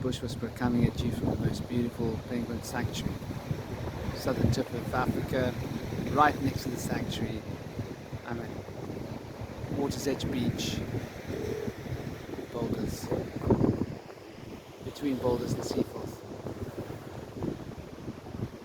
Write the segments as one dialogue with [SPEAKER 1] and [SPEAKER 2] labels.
[SPEAKER 1] Bush Whisperer coming at you from the most beautiful penguin sanctuary, southern tip of Africa. Right next to the sanctuary, I'm at Water's Edge Beach, boulders, between Boulders and Seaforth.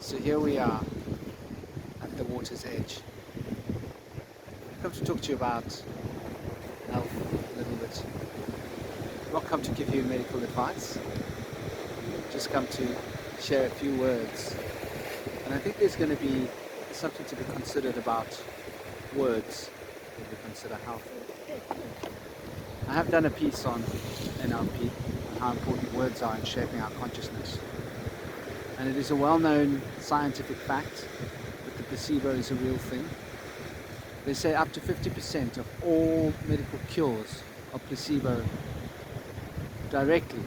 [SPEAKER 1] So here we are at the water's edge. I've come to talk to you about health a little bit. I've not come to give you medical advice, just come to share a few words. And I think there's going to be something to be considered about words when we consider health. I have done a piece on NLP and how important words are in shaping our consciousness. And it is a well-known scientific fact that the placebo is a real thing. They say up to 50% of all medical cures are directly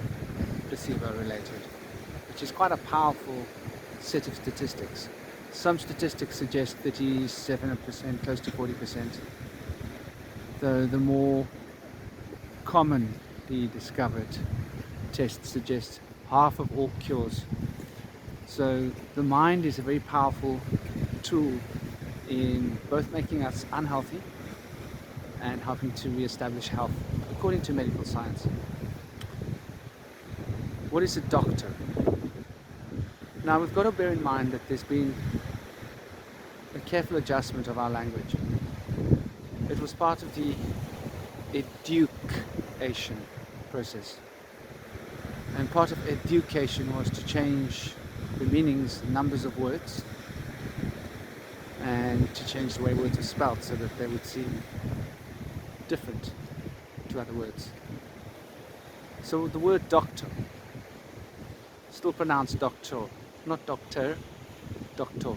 [SPEAKER 1] placebo related, which is quite a powerful set of statistics. Some statistics suggest 37%, close to 40%, though the more commonly discovered tests suggest half of all cures. So the mind is a very powerful tool in both making us unhealthy and helping to re-establish health, according to medical science. What is a doctor? Now we've got to bear in mind that there's been a careful adjustment of our language. It was part of the education process. And part of education was to change the meanings, numbers of words, and to change the way words are spelled so that they would seem different to other words. So the word doctor, still pronounced doctor, not doctor, doctor,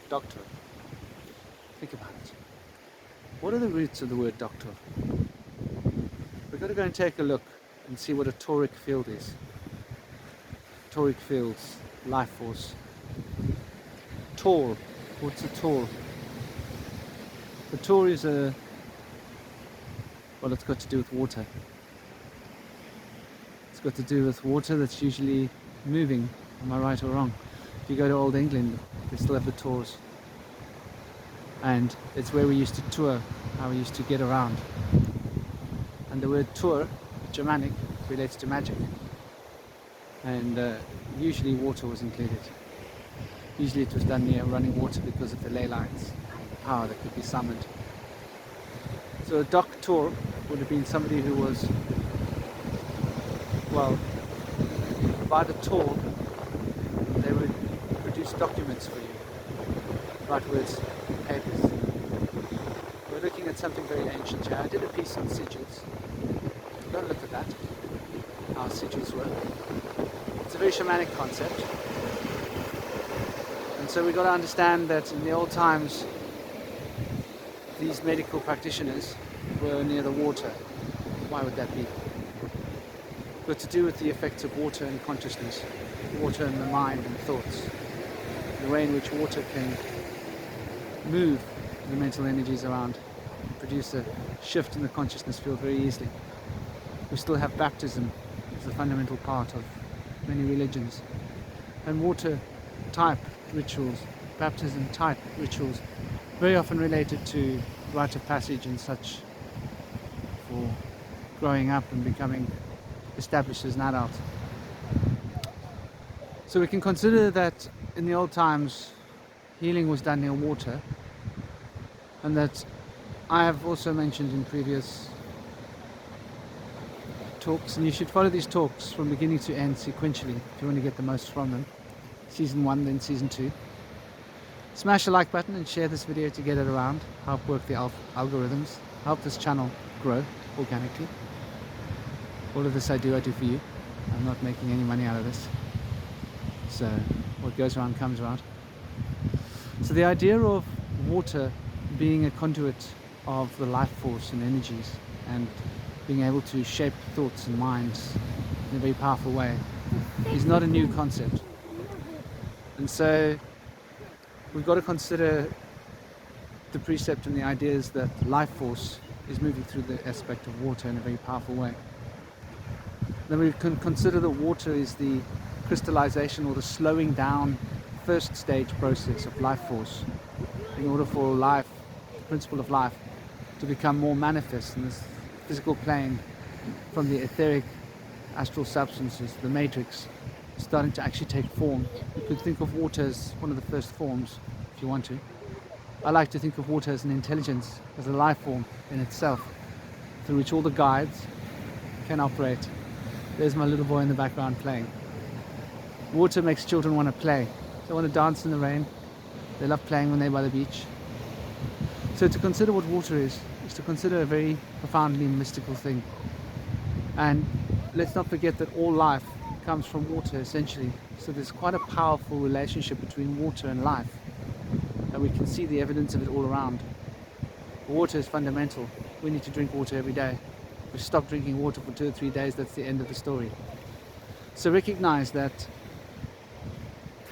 [SPEAKER 1] doctor. Think about it. What are the roots of the word doctor? We've got to go and take a look and see what a toric field is. Toric fields, life force. Tor, what's a tor? The tor is well, it's got to do with water. It's got to do with water that's usually moving. Am I right or wrong? If you go to Old England, they still have the tors. And it's where we used to tour, how we used to get around. And the word tour, Germanic, relates to magic. And usually water was included. Usually it was done near running water because of the ley lines, the power that could be summoned. So a doctor would have been somebody who was, well, by the tour, they would produce documents for you, write words, papers. We're looking at something very ancient here. I did a piece on sigils. Go and look at that, how sigils work. It's a very shamanic concept. And so we've got to understand that in the old times, these medical practitioners were near the water. Why would that be? Got to do with the effects of water and consciousness, water and the mind and thoughts, the way in which water can move the mental energies around, produce a shift in the consciousness field very easily. We still have baptism as a fundamental part of many religions, and water type rituals, baptism type rituals, very often related to rite of passage and such for growing up and becoming established as an adult. So we can consider that in the old times healing was done near water, and that I have also mentioned in previous talks, and you should follow these talks from beginning to end sequentially if you want to get the most from them. Season 1, then Season 2. Smash the like button and share this video to get it around, help work the algorithms, help this channel grow organically. All of this I do for you. I'm not making any money out of this. So what goes around comes around. So the idea of water being a conduit of the life force and energies, and being able to shape thoughts and minds in a very powerful way, is not a new concept. And so we've got to consider the precept and the ideas that life force is moving through the aspect of water in a very powerful way. Then we can consider that water is the crystallization or the slowing down first stage process of life force in order for life, the principle of life, to become more manifest in this physical plane from the etheric astral substances, the matrix, starting to actually take form. You could think of water as one of the first forms if you want to. I like to think of water as an intelligence, as a life form in itself, through which all the guides can operate. There's my little boy in the background playing. Water makes children want to play. They want to dance in the rain. They love playing when they're by the beach. So to consider what water is to consider a very profoundly mystical thing. And let's not forget that all life comes from water, essentially. So there's quite a powerful relationship between water and life. And we can see the evidence of it all around. Water is fundamental. We need to drink water every day. If we stop drinking water for 2 or 3 days, that's the end of the story. So recognize that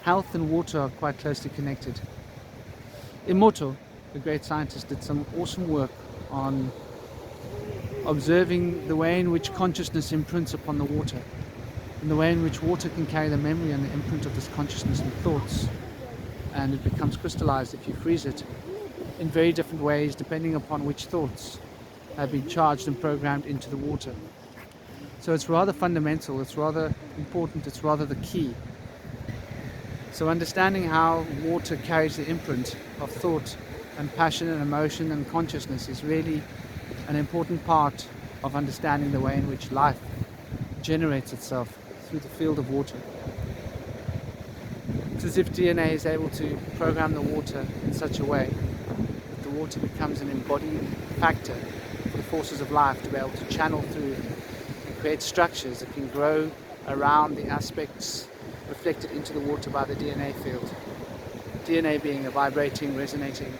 [SPEAKER 1] health and water are quite closely connected. Immortal, the great scientist, did some awesome work on observing the way in which consciousness imprints upon the water, and the way in which water can carry the memory and the imprint of this consciousness and thoughts, and it becomes crystallized if you freeze it in very different ways depending upon which thoughts have been charged and programmed into the water. So it's rather fundamental, it's rather important, it's rather the key. So understanding how water carries the imprint of thought and passion and emotion and consciousness is really an important part of understanding the way in which life generates itself through the field of water. It's as if DNA is able to program the water in such a way that the water becomes an embodied factor for the forces of life to be able to channel through and create structures that can grow around the aspects reflected into the water by the DNA field. DNA being a vibrating, resonating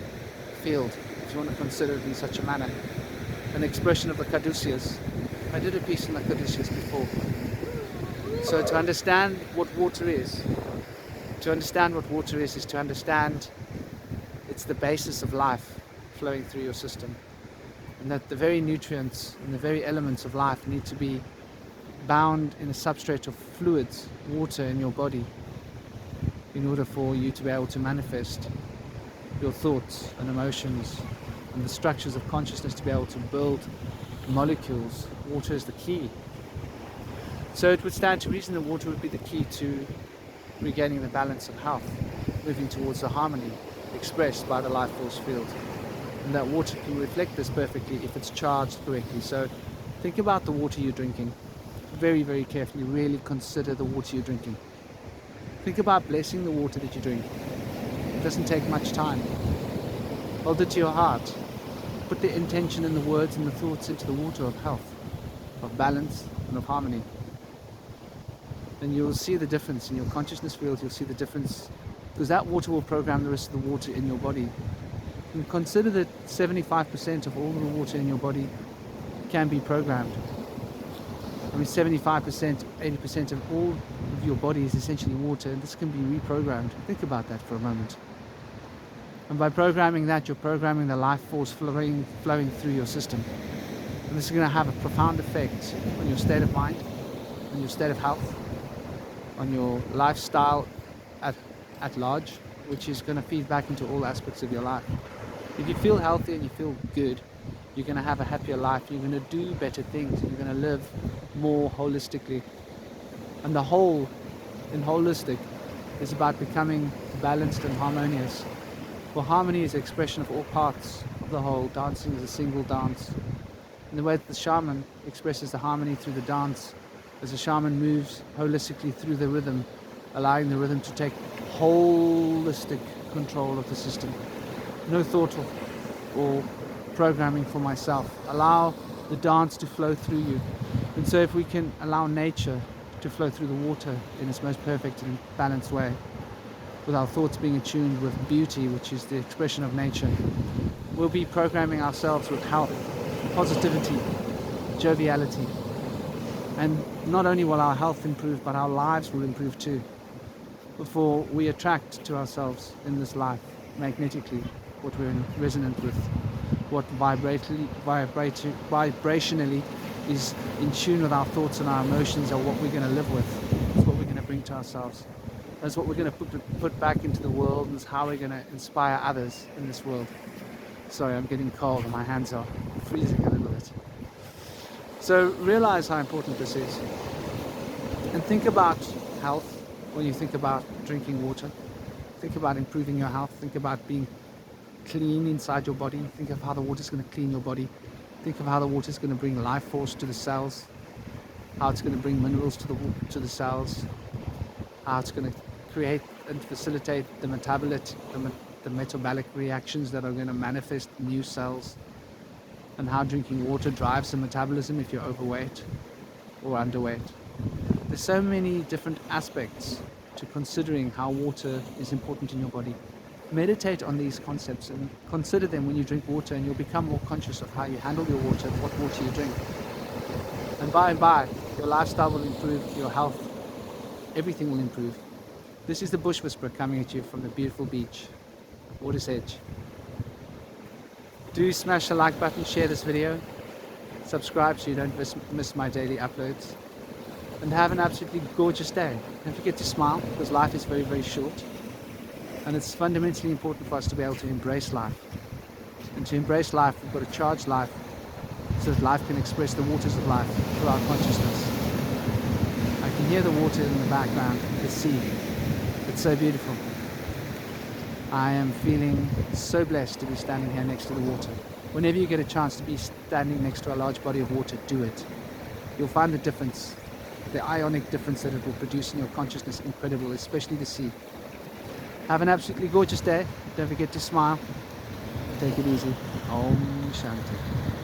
[SPEAKER 1] field, if you want to consider it in such a manner. An expression of the caduceus. I did a piece on the caduceus before. So to understand what water is to understand it's the basis of life flowing through your system. And that the very nutrients and the very elements of life need to be bound in a substrate of fluids, water in your body, in order for you to be able to manifest your thoughts and emotions and the structures of consciousness to be able to build molecules. Water is the key. So it would stand to reason that water would be the key to regaining the balance of health, moving towards the harmony expressed by the life force field. And that water can reflect this perfectly if it's charged correctly. So think about the water you're drinking. Very, very carefully, really consider the water you're drinking. Think about blessing the water that you drink. It doesn't take much time. Hold it to your heart. Put the intention and the words and the thoughts into the water of health, of balance and of harmony. And you'll see the difference in your consciousness field. You'll see the difference because that water will program the rest of the water in your body. And consider that 75% of all the water in your body can be programmed. I mean, 75%, 80% of all of your body is essentially water, and this can be reprogrammed. Think about that for a moment. And by programming that, you're programming the life force flowing through your system. And this is going to have a profound effect on your state of mind, on your state of health, on your lifestyle at large, which is going to feed back into all aspects of your life. If you feel healthy and you feel good, you're going to have a happier life, you're going to do better things, you're going to live more holistically. And the whole in holistic is about becoming balanced and harmonious. For harmony is the expression of all parts of the whole. Dancing is a single dance. And the way that the shaman expresses the harmony through the dance, as the shaman moves holistically through the rhythm, allowing the rhythm to take holistic control of the system. No thought or programming for myself. Allow the dance to flow through you. And so if we can allow nature to flow through the water in its most perfect and balanced way, with our thoughts being attuned with beauty, which is the expression of nature, we'll be programming ourselves with health, positivity, joviality. And not only will our health improve, but our lives will improve too. Before we attract to ourselves in this life, magnetically, what we're resonant with, what vibrationally is in tune with our thoughts and our emotions are what we're going to live with. It's what we're going to bring to ourselves. That's what we're going to put back into the world, and it's how we're going to inspire others in this world. Sorry, I'm getting cold and my hands are freezing a little bit. So realize how important this is. And think about health when you think about drinking water. Think about improving your health. Think about being clean inside your body. Think of how the water is going to clean your body. Think of how the water is going to bring life force to the cells, how it's going to bring minerals to the cells, how it's going to create and facilitate the metabolic reactions that are going to manifest new cells, and how drinking water drives the metabolism if you're overweight or underweight. There's so many different aspects to considering how water is important in your body. Meditate on these concepts and consider them when you drink water, and you'll become more conscious of how you handle your water and what water you drink. And by, your lifestyle will improve, your health, everything will improve. This is the Bush Whisperer coming at you from the beautiful beach, Water's Edge. Do smash the like button, share this video, subscribe so you don't miss my daily uploads, and have an absolutely gorgeous day. Don't forget to smile, because life is very, very short, and it's fundamentally important for us to be able to embrace life. And to embrace life, we've got to charge life so that life can express the waters of life through our consciousness. I can hear the water in the background, the sea. It's so beautiful. I am feeling so blessed to be standing here next to the water. Whenever you get a chance to be standing next to a large body of water, do it. You'll find the difference, the ionic difference that it will produce in your consciousness, incredible, especially the sea. Have an absolutely gorgeous day. Don't forget to smile. Take it easy. Om Shanti.